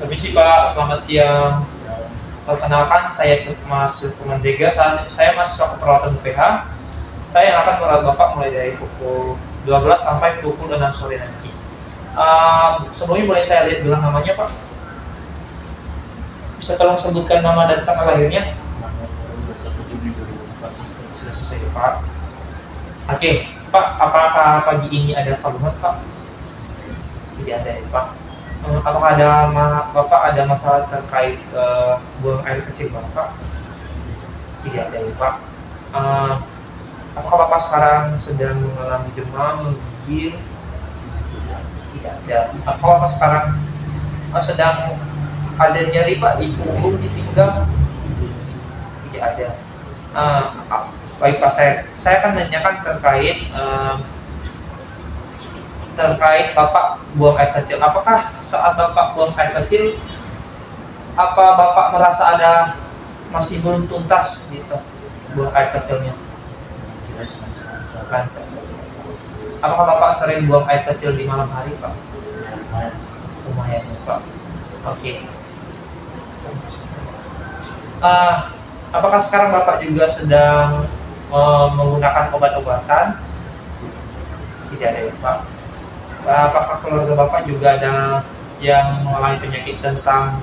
Permisi Pak, selamat siang. Perkenalkan, saya Mas Lukman Zega. Saya mahasiswa keperawatan UPH. Saya yang akan merawat Bapak mulai dari pukul 12 sampai pukul 6 sore nanti. Sebelumnya boleh saya lihat dulu namanya Pak? Bisa tolong sebutkan nama dan tanggal lahirnya? Sudah selesai ya Pak. Oke, Pak, apakah pagi ini ada keluhan Pak? Tidak ada ya Pak. Apakah Bapak ada masalah terkait buang air kecil Bapak? Tidak ada ya Pak. Apakah Bapak sekarang sedang mengalami demam, menggigil? Tidak ada. Apakah Bapak sekarang sedang ada nyeri Pak di punggung, di pinggang? Tidak ada. Baik Pak, saya akan menanyakan terkait Bapak buang air kecil. Apakah saat Bapak buang air kecil, apa Bapak merasa ada masih belum tuntas gitu buang air kecilnya? Lancar. Apakah Bapak sering buang air kecil di malam hari Pak? Lumayan ya Pak. Oke. Apakah sekarang Bapak juga sedang menggunakan obat-obatan? Tidak ada ya Pak. Apakah keluarga Bapak juga ada yang mengalami penyakit tentang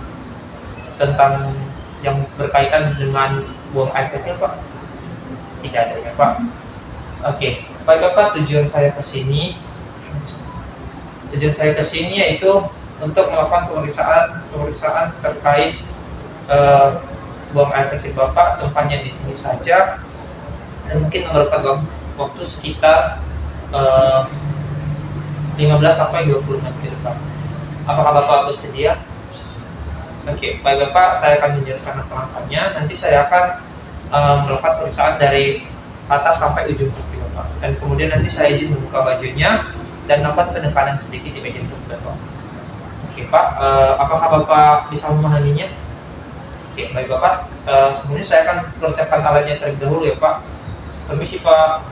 yang berkaitan dengan buang air kecil Pak? Tidak ada ya Pak. Oke, baik Bapak, tujuan saya ke sini yaitu untuk melakukan pemeriksaan terkait buang air kecil Bapak. Tempatnya di sini saja dan mungkin memerlukan waktu sekitar 15 sampai 20 menit ke depan. Apakah Bapak bersedia? Oke, baik Bapak, saya akan menjelaskan langkah-langkahnya. Nanti saya akan melakukan pemeriksaan dari atas sampai ujung kaki Bapak. Dan kemudian nanti saya izin membuka bajunya dan melakukan penekanan sedikit di bagian perut Bapak. Oke Pak, apakah Bapak bisa memahaminya? Oke, baik Bapak, sebelumnya saya akan persiapkan alatnya terlebih dahulu ya Pak. Permisi Pak.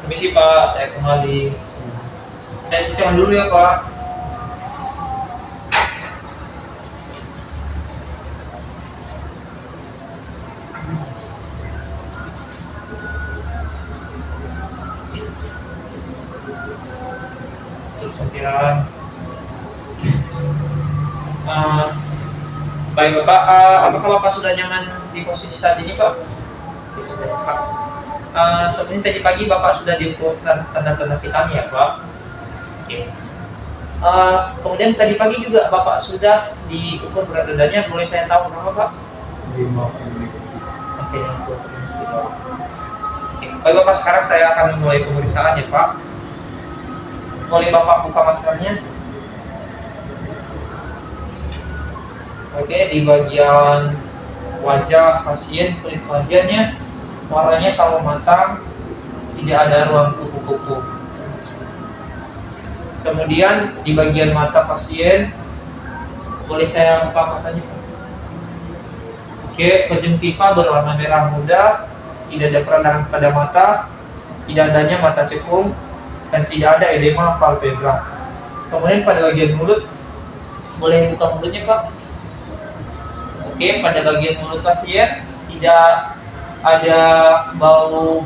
Permisi Pak, saya kembali. Saya cuci tangan dulu ya Pak. Cukup sentiran. Baik Bapak, apakah Bapak sudah nyaman di posisi saat ini Pak? Ya, sudah Pak. Sebelumnya tadi pagi Bapak sudah diukur tanda-tanda vitalnya ya Pak. Oke. Kemudian tadi pagi juga Bapak sudah diukur berat badannya. Boleh saya tahu berapa Pak? 50 Oke, 50 kilo. Oke. Baik Bapak, sekarang saya akan memulai pemeriksaan ya Pak. Boleh Bapak buka maskernya? Oke, di bagian wajah pasien, kulit wajahnya warnanya sawo matang, tidak ada ruang kupu-kupu. Kemudian di bagian mata pasien, boleh saya buka matanya? Oke, konjungtiva berwarna merah muda, tidak ada peradangan pada mata, tidak adanya mata cekung, dan tidak ada edema palpebra. Kemudian pada bagian mulut, boleh buka mulutnya Pak? Oke, pada bagian mulut pasien tidak ada bau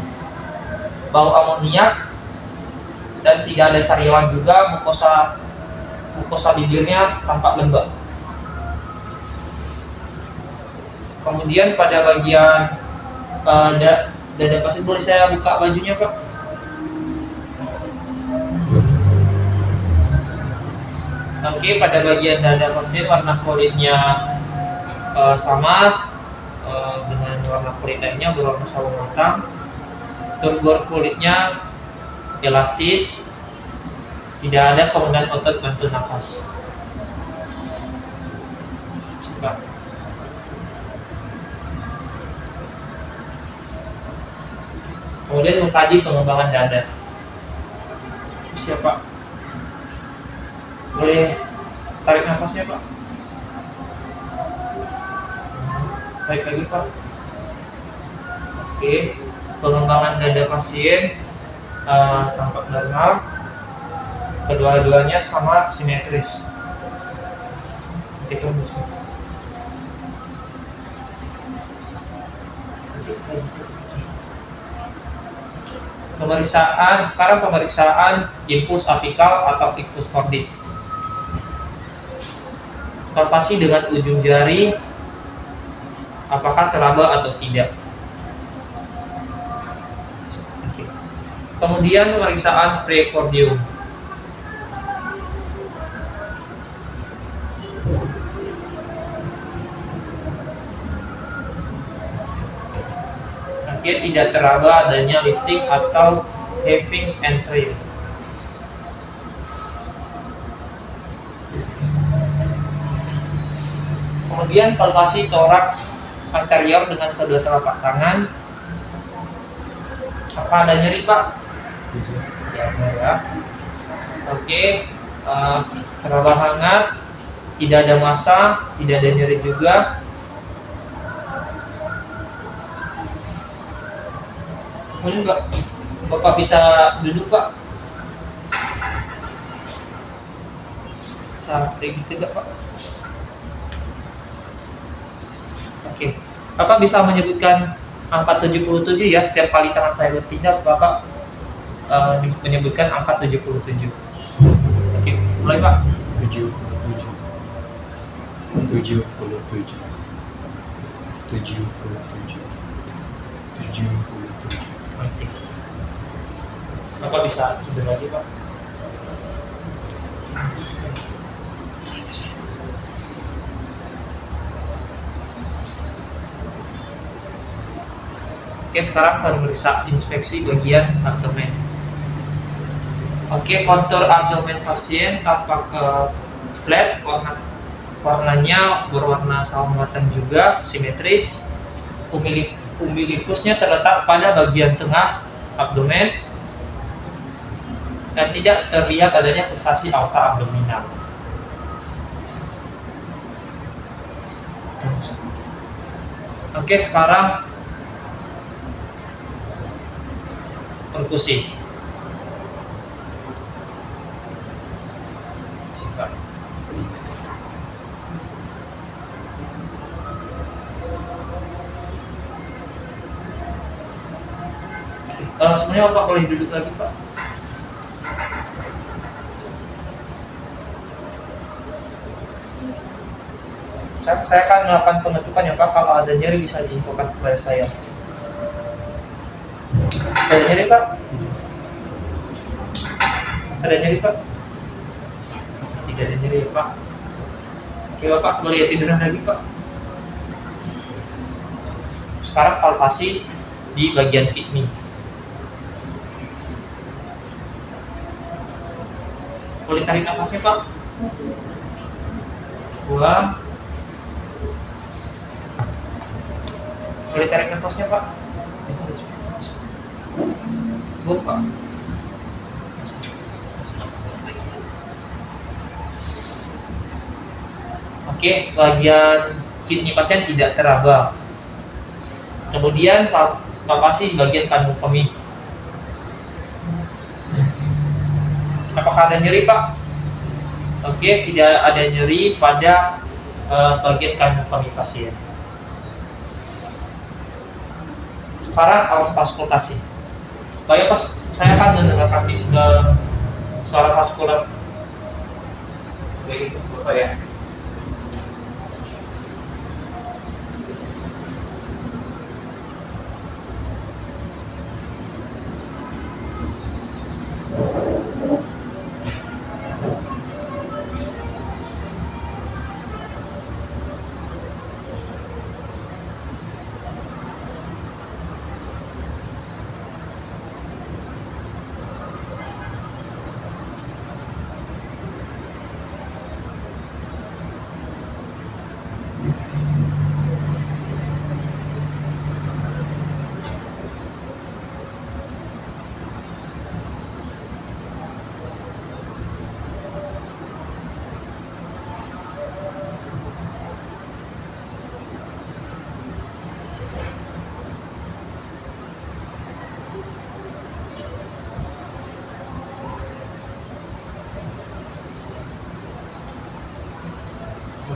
amoniak dan tidak ada sariawan juga. Mukosa bibirnya tampak lembab. Kemudian pada bagian dada pasien, boleh saya buka bajunya Pak? Oke, pada bagian dada pasien warna kulitnya sama dengan warna kulit lainnya, berwarna sawo matang. Turbur kulitnya elastis, tidak ada penggunaan otot bantu nafas. Coba. Kemudian mengkaji pengembangan dada. Siap Pak. Boleh tarik nafasnya Pak? Tarik lagi Pak. Oke, pengembangan dada pasien tampak normal. kedua-duanya sama simetris. Itu sekarang pemeriksaan impuls apikal atau ictus cordis. Palpasi dengan ujung jari, apakah teraba atau tidak. Oke. Kemudian pemeriksaan precordium. Dia tidak teraba adanya lifting atau having entry. Kemudian palpasi toraks anterior dengan kedua telapak tangan. Apa ada nyeri, Pak? Ya. Oke. Teraba hangat, tidak ada massa, tidak ada nyeri juga. Kemudian Bapak bisa duduk, Pak. Sampai gitu enggak, Pak? Oke. Bapak bisa menyebutkan angka 77 ya, setiap kali tangan saya berpindah, Bapak menyebutkan angka 77. Oke, mulai, Pak. 77 77 77 77. Oke. Bapak bisa tidur lagi, Pak. Oke, sekarang kita meriksa inspeksi bagian abdomen. Oke, kontur abdomen pasien tampak flat, warnanya berwarna sawo matang juga, simetris. Umbilicusnya terletak pada bagian tengah abdomen dan tidak terlihat adanya pulsasi aorta abdominal. Oke, sekarang perkusi. Sebenarnya Bapak boleh duduk lagi, Pak. Saya akan melakukan penutupan ya, Pak. Kalau ada nyeri bisa diinfokan kepada saya. Ada nyeri, Pak? Ada nyeri, Pak? Tidak ada nyeri, Pak. Oke, Bapak boleh tiduran lagi, Pak. Sekarang palpasi di bagian kidney. Boleh tarik nafasnya, Pak. Buang. Boleh tarik nafasnya, Pak. Buang, Pak. Oke, bagian kidney pasien tidak teraba. Kemudian palpasi bagian kandung kemih. Apakah ada nyeri, Pak? Oke, tidak ada nyeri pada bagian kandung kemih pasien. Sekarang auskultasi. Baik, Pak, saya akan mendengarkan suara vaskular. Baik, Bapak ya.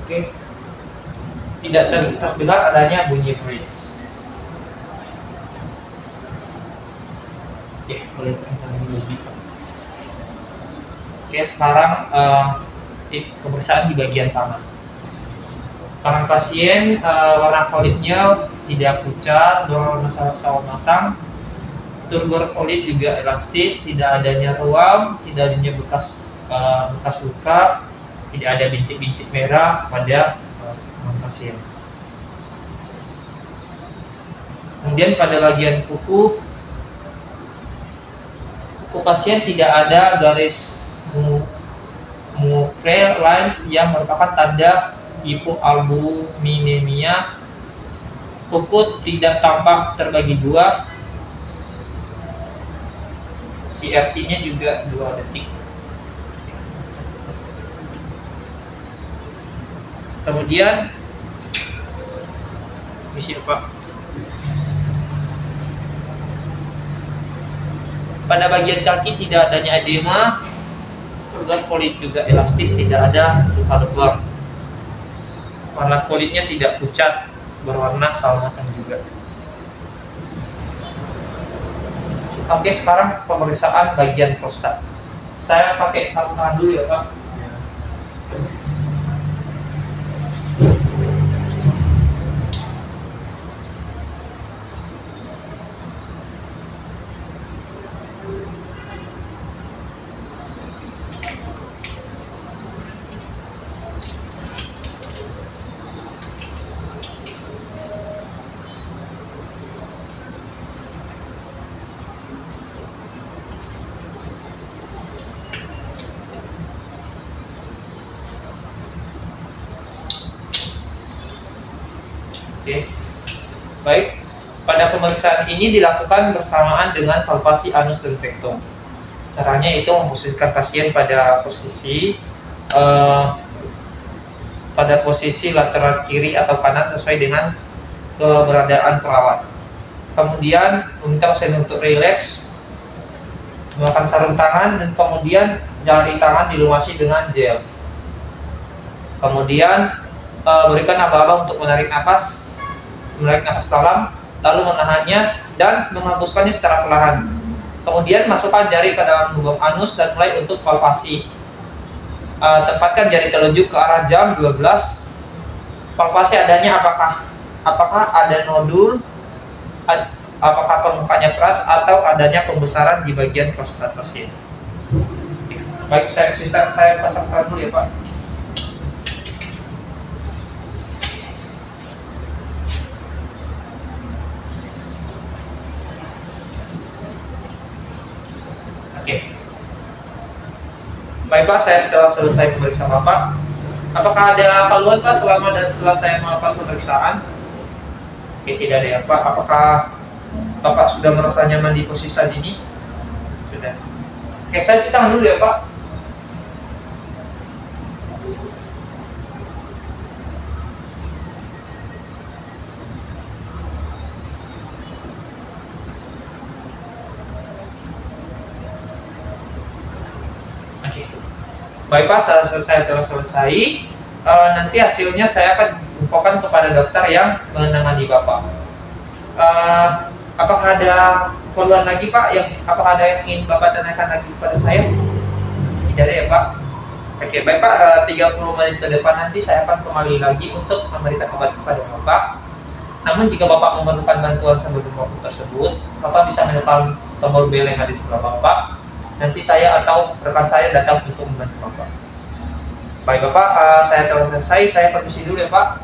Oke. Tidak terdengar adanya bunyi bridge. Oke, boleh terangkan lagi. Oke, sekarang pemeriksaan di bagian tangan. Tangan pasien warna kulitnya tidak pucat, berwarna sawo matang. Turgor kulit juga elastis, tidak adanya ruam, tidak adanya bekas luka, tidak ada bintik-bintik merah pada tangan pasien. Kemudian pada bagian kuku pasien tidak ada garis mufre lines yang merupakan tanda hipoalbuminemia. Kuku tidak tampak terbagi dua. CRT-nya juga 2 detik. Kemudian misi apa? Pada bagian kaki tidak adanya edema, turgor kulit juga elastis, tidak ada luka lebam. Warna kulitnya tidak pucat, berwarna sawo matang juga. Oke, sekarang pemeriksaan bagian prostat. Saya pakai sarung tangan dulu ya, Pak. Oke. Baik, pada pemeriksaan ini dilakukan bersamaan dengan palpasi anus dan rektum. Caranya itu memposisikan pasien pada posisi lateral kiri atau kanan sesuai dengan keberadaan perawat. Kemudian meminta pasien untuk rileks, menggunakan sarung tangan, dan kemudian jari tangan dilumasi dengan gel. Kemudian berikan aba-aba untuk menarik nafas dalam, lalu menahannya dan menghembuskannya secara perlahan. Kemudian masukkan jari ke dalam lubang anus dan mulai untuk palpasi. Tempatkan jari telunjuk ke arah jam 12. Palpasi adanya apakah ada nodul, apakah permukaannya keras, atau adanya pembesaran di bagian prostat pasien. Baik, saya pasangkan dulu ya, Pak. Oke. Baik, Pak, saya setelah selesai pemeriksaan Bapak. Apakah ada keluhan, Pak, selama dan setelah saya melakukan pemeriksaan? Oke, tidak ada ya, Pak. Apakah Bapak sudah merasa nyaman di posisi saat ini? Sudah. Oke, saya cuci tangan dulu ya, Pak. Baik, Pak, saya telah selesai. Nanti hasilnya saya akan infokan kepada dokter yang menangani Bapak. Apakah ada keluhan lagi, Pak? Apakah ada yang ingin Bapak tanyakan lagi kepada saya? Tidak ada ya, Pak? Oke, baik, Pak. 30 menit ke depan nanti saya akan kembali lagi untuk memberikan obat kepada Bapak. Namun jika Bapak memerlukan bantuan sebelum waktu tersebut, Bapak bisa menekan tombol bel yang ada di sebelah Bapak. Nanti saya atau rekan saya datang untuk membantu Bapak. Baik, Bapak, saya telah selesai. Saya permisi dulu ya, Pak.